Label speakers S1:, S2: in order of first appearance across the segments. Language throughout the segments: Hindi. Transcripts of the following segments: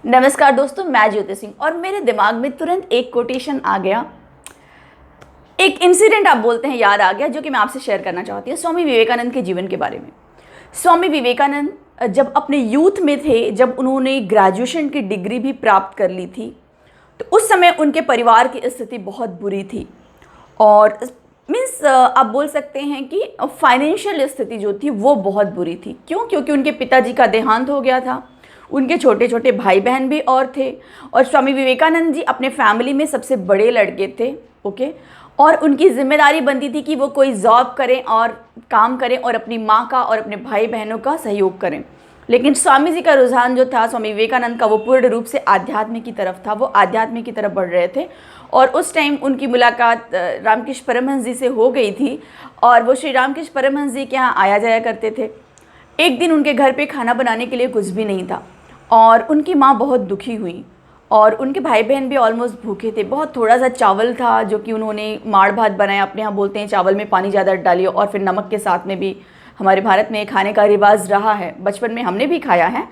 S1: नमस्कार दोस्तों, मैं ज्योति सिंह और मेरे दिमाग में तुरंत एक कोटेशन आ गया। एक इंसिडेंट आप बोलते हैं याद आ गया, जो कि मैं आपसे शेयर करना चाहती हूँ स्वामी विवेकानंद के जीवन के बारे में। स्वामी विवेकानंद जब अपने यूथ में थे, जब उन्होंने ग्रेजुएशन की डिग्री भी प्राप्त कर ली थी, तो उस समय उनके परिवार की स्थिति बहुत बुरी थी। और मीन्स आप बोल सकते हैं कि फाइनेंशियल स्थिति जो थी वो बहुत बुरी थी। क्यों? क्योंकि उनके पिताजी का देहांत हो गया था। उनके छोटे छोटे भाई बहन भी और थे, और स्वामी विवेकानंद जी अपने फैमिली में सबसे बड़े लड़के थे। ओके। और उनकी जिम्मेदारी बनती थी कि वो कोई जॉब करें और काम करें और अपनी माँ का और अपने भाई बहनों का सहयोग करें। लेकिन स्वामी जी का रुझान जो था, स्वामी विवेकानंद का, वो पूर्ण रूप से आध्यात्म की तरफ था। वो आध्यात्म की तरफ बढ़ रहे थे। और उस टाइम उनकी मुलाकात रामकृष्ण परमहंस जी से हो गई थी, और वो श्री रामकृष्ण परमहंस जी के यहाँ आया जाया करते थे। एक दिन उनके घर पे खाना बनाने के लिए कुछ भी नहीं था, और उनकी माँ बहुत दुखी हुई, और उनके भाई बहन भी ऑलमोस्ट भूखे थे। बहुत थोड़ा सा चावल था जो कि उन्होंने माड़ भात बनाया। अपने यहाँ बोलते हैं चावल में पानी ज़्यादा डालिए और फिर नमक के साथ में भी। हमारे भारत में खाने का रिवाज रहा है, बचपन में हमने भी खाया है,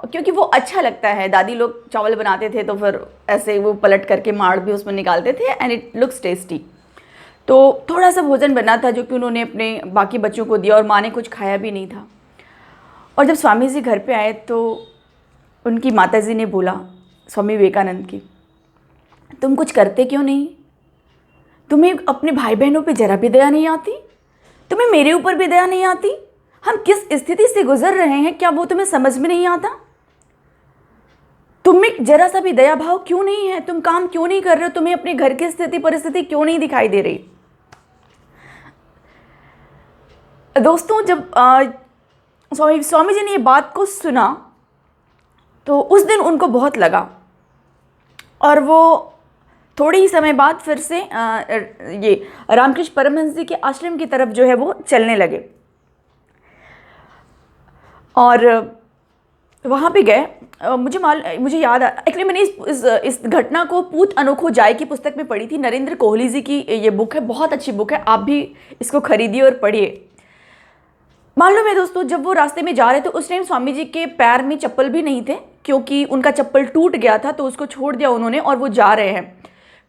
S1: क्योंकि वो अच्छा लगता है। दादी लोग चावल बनाते थे तो फिर ऐसे वो पलट करके माड़ भी उसमें निकालते थे, एंड इट लुक्स टेस्टी। तो थोड़ा सा भोजन बना था जो कि उन्होंने अपने बाकी बच्चों को दिया, और माँ ने कुछ खाया भी नहीं था। और जब स्वामी जी घर पे आए तो उनकी माताजी ने बोला स्वामी विवेकानंद की, तुम कुछ करते क्यों नहीं? तुम्हें अपने भाई बहनों पे जरा भी दया नहीं आती? तुम्हें मेरे ऊपर भी दया नहीं आती? हम किस स्थिति से गुजर रहे हैं, क्या वो तुम्हें समझ में नहीं आता? तुम्हें जरा सा भी दया भाव क्यों नहीं है? तुम काम क्यों नहीं कर रहे हो? तुम्हें अपने घर की स्थिति परिस्थिति क्यों नहीं दिखाई दे रही? दोस्तों, जब स्वामी जी ने ये बात को सुना तो उस दिन उनको बहुत लगा, और वो थोड़े ही समय बाद फिर से ये रामकृष्ण परमहंस जी के आश्रम की तरफ जो है वो चलने लगे। और वहाँ पे गए। मुझे याद आ, एक्चुअली मैंने इस घटना को पूत अनोखो जाए की पुस्तक में पढ़ी थी। नरेंद्र कोहली जी की ये बुक है, बहुत अच्छी बुक है, आप भी इसको खरीदिए और पढ़िए। मालूम है दोस्तों, जब वो रास्ते में जा रहे थे उस टाइम स्वामी जी के पैर में चप्पल भी नहीं थे, क्योंकि उनका चप्पल टूट गया था, तो उसको छोड़ दिया उन्होंने, और वो जा रहे हैं।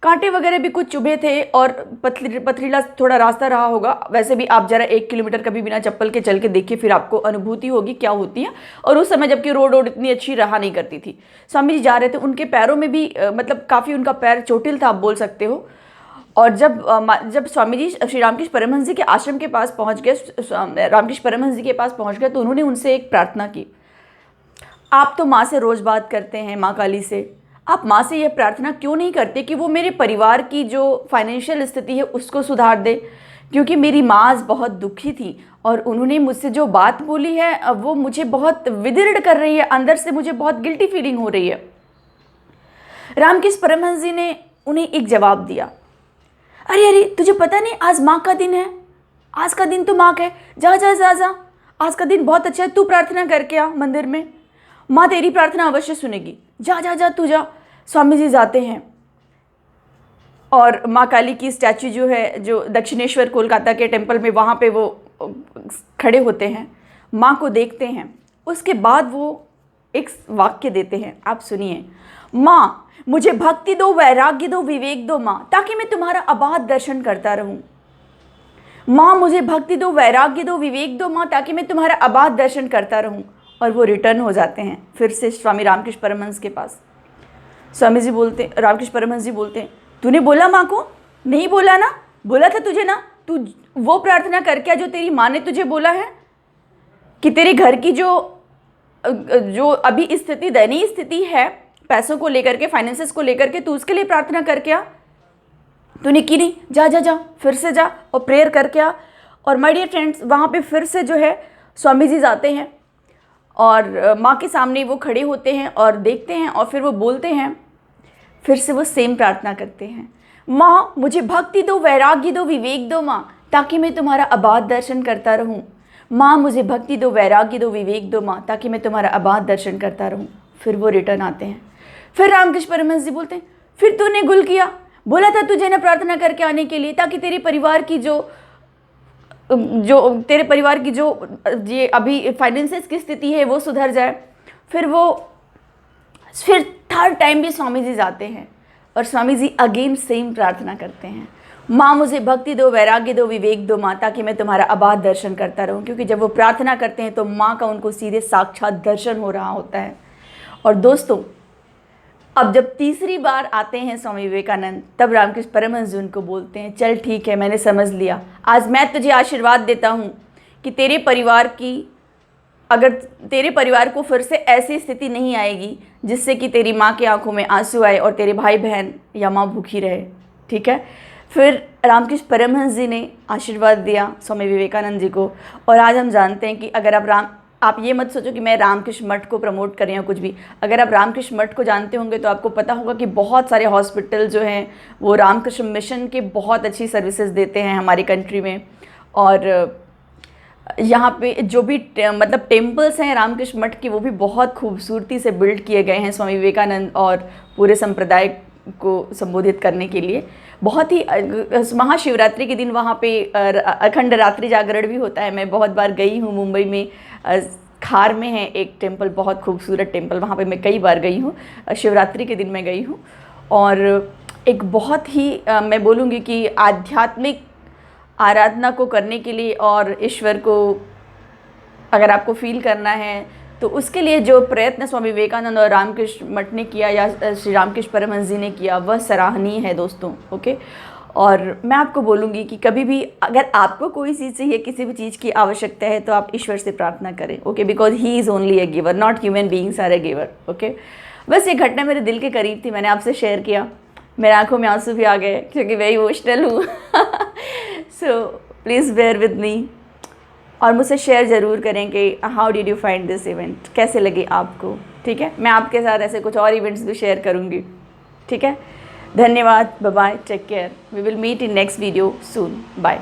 S1: कांटे वगैरह भी कुछ चुभे थे, और पथरीला थोड़ा रास्ता रहा होगा। वैसे भी आप जरा 1 किलोमीटर कभी बिना चप्पल के चल के देखिए, फिर आपको अनुभूति होगी क्या होती है। और उस समय जबकि रोड इतनी अच्छी रहा नहीं करती थी। स्वामी जी जा रहे थे, उनके पैरों में भी मतलब काफ़ी उनका पैर चोटिल था, आप बोल सकते हो। और जब स्वामी जी श्री रामकृष्ण परमहंस जी के आश्रम के पास पहुंच गए, रामकृष्ण परमहंस जी के पास पहुंच गए, तो उन्होंने उनसे एक प्रार्थना की। आप तो माँ से रोज़ बात करते हैं, माँ काली से, आप माँ से यह प्रार्थना क्यों नहीं करते कि वो मेरे परिवार की जो फाइनेंशियल स्थिति है उसको सुधार दे? क्योंकि मेरी माँ आज बहुत दुखी थी, और उन्होंने मुझसे जो बात बोली है वो मुझे बहुत विदीर्ण कर रही है, अंदर से मुझे बहुत गिल्टी फीलिंग हो रही है। रामकृष्ण परमहंस जी ने उन्हें एक जवाब दिया, अरे अरे, तुझे पता नहीं आज माँ का दिन है? आज का दिन तो माँ का है। जा जा जा जा, आज का दिन बहुत अच्छा है, तू प्रार्थना करके आ मंदिर में, माँ तेरी प्रार्थना अवश्य सुनेगी। जा जा जा, तू जा। स्वामी जी जाते हैं, और माँ काली की स्टैचू जो है, जो दक्षिणेश्वर कोलकाता के टेम्पल में, वहाँ पे वो खड़े होते हैं, माँ को देखते हैं। उसके बाद वो एक वाक्य देते हैं, आप सुनिए। माँ, मुझे भक्ति दो, वैराग्य दो, विवेक दो माँ, ताकि मैं तुम्हारा अबाध दर्शन करता रहूं। माँ, मुझे भक्ति दो, वैराग्य दो, विवेक दो माँ, ताकि मैं तुम्हारा अबाध दर्शन करता रहूं। और वो रिटर्न हो जाते हैं फिर से स्वामी रामकृष्ण परमहंस के पास। स्वामी जी बोलते, रामकृष्ण परमहंस जी बोलते हैं, तूने बोला माँ को? नहीं बोला ना? बोला था तुझे ना, तू वो प्रार्थना करके जो तेरी माँ ने तुझे बोला है, कि तेरे घर की जो अभी स्थिति, दयनीय स्थिति है पैसों को लेकर के, फाइनेंसेस को लेकर के, तू उसके लिए प्रार्थना करके आ। तूने की नहीं? जा जा जा, फिर से जा और प्रेयर करके आ। और माय डियर फ्रेंड्स, वहाँ पे फिर से जो है स्वामी जी जाते हैं, और माँ के सामने वो खड़े होते हैं और देखते हैं, और फिर वो बोलते हैं, फिर से वो सेम प्रार्थना करते हैं। माँ, मुझे भक्ति दो, वैराग्य दो, विवेक दो माँ, ताकि मैं तुम्हारा अबाध दर्शन करता रहूँ। माँ, मुझे भक्ति दो, वैराग्य दो, विवेक दो माँ, ताकि मैं तुम्हारा अबाध दर्शन करता रहूँ। फिर वो रिटर्न आते हैं। फिर रामकृष्ण परमहंस जी बोलते हैं, फिर तूने गुल किया, बोला था तुझे ना प्रार्थना करके आने के लिए, ताकि तेरे परिवार की जो ये अभी फाइनेंसेस की स्थिति है वो सुधर जाए। फिर वो फिर थर्ड टाइम भी स्वामी जी जाते हैं और स्वामी जी अगेन सेम प्रार्थना करते हैं, माँ मुझे भक्ति दो, वैराग्य दो, विवेक दो माँ, ताकि मैं तुम्हारा अबाध दर्शन करता रहूं। क्योंकि जब वो प्रार्थना करते हैं तो माँ का उनको सीधे साक्षात दर्शन हो रहा होता है। और दोस्तों, अब जब तीसरी बार आते हैं स्वामी विवेकानंद, तब रामकृष्ण परमहंस जी उनको बोलते हैं, चल ठीक है, मैंने समझ लिया, आज मैं तुझे आशीर्वाद देता हूँ कि तेरे परिवार को फिर से ऐसी स्थिति नहीं आएगी जिससे कि तेरी माँ की आंखों में आंसू आए और तेरे भाई बहन या माँ भूखी रहे। ठीक है। फिर रामकृष्ण परमहंस जी ने आशीर्वाद दिया स्वामी विवेकानंद जी को। और आज हम जानते हैं कि अगर आप ये मत सोचो कि मैं रामकृष्ण मठ को प्रमोट कर रही हूँ कुछ भी। अगर आप रामकृष्ण मठ को जानते होंगे तो आपको पता होगा कि बहुत सारे हॉस्पिटल जो हैं वो रामकृष्ण मिशन के बहुत अच्छी सर्विसेज देते हैं हमारी कंट्री में। और यहाँ पे जो भी मतलब टेम्पल्स हैं रामकृष्ण मठ के, वो भी बहुत खूबसूरती से बिल्ड किए गए हैं स्वामी विवेकानंद और पूरे संप्रदाय को संबोधित करने के लिए। बहुत ही महाशिवरात्रि के दिन वहाँ पे अखंड रात्रि जागरण भी होता है। मैं बहुत बार गई हूँ, मुंबई में खार में है एक टेम्पल, बहुत खूबसूरत टेम्पल, वहाँ पे मैं कई बार गई हूँ, शिवरात्रि के दिन मैं गई हूँ। और एक बहुत ही मैं बोलूँगी कि आध्यात्मिक आराधना को करने के लिए और ईश्वर को अगर आपको फील करना है तो उसके लिए जो प्रयत्न स्वामी विवेकानंद और रामकृष्ण मठ ने किया या श्री रामकृष्ण परमहंस जी ने किया, वह सराहनीय है दोस्तों। ओके। और मैं आपको बोलूँगी कि कभी भी अगर आपको कोई चीज़ चाहिए, किसी भी चीज़ की आवश्यकता है, तो आप ईश्वर से प्रार्थना करें। Okay, because he is only a giver, not human beings are a giver. Okay. बस ये घटना मेरे दिल के करीब थी, मैंने आपसे शेयर किया। मेरे आंखों में आंसू भी आ गए क्योंकि मैं इमोशनल हूँ। So please bear with me और मुझसे शेयर ज़रूर करें कि how did you find this event, कैसे लगे आपको। ठीक है। मैं आपके साथ ऐसे कुछ और इवेंट्स भी शेयर करूँगी। ठीक है। धन्यवाद। Bye bye, take care, we will meet in next video soon. Bye.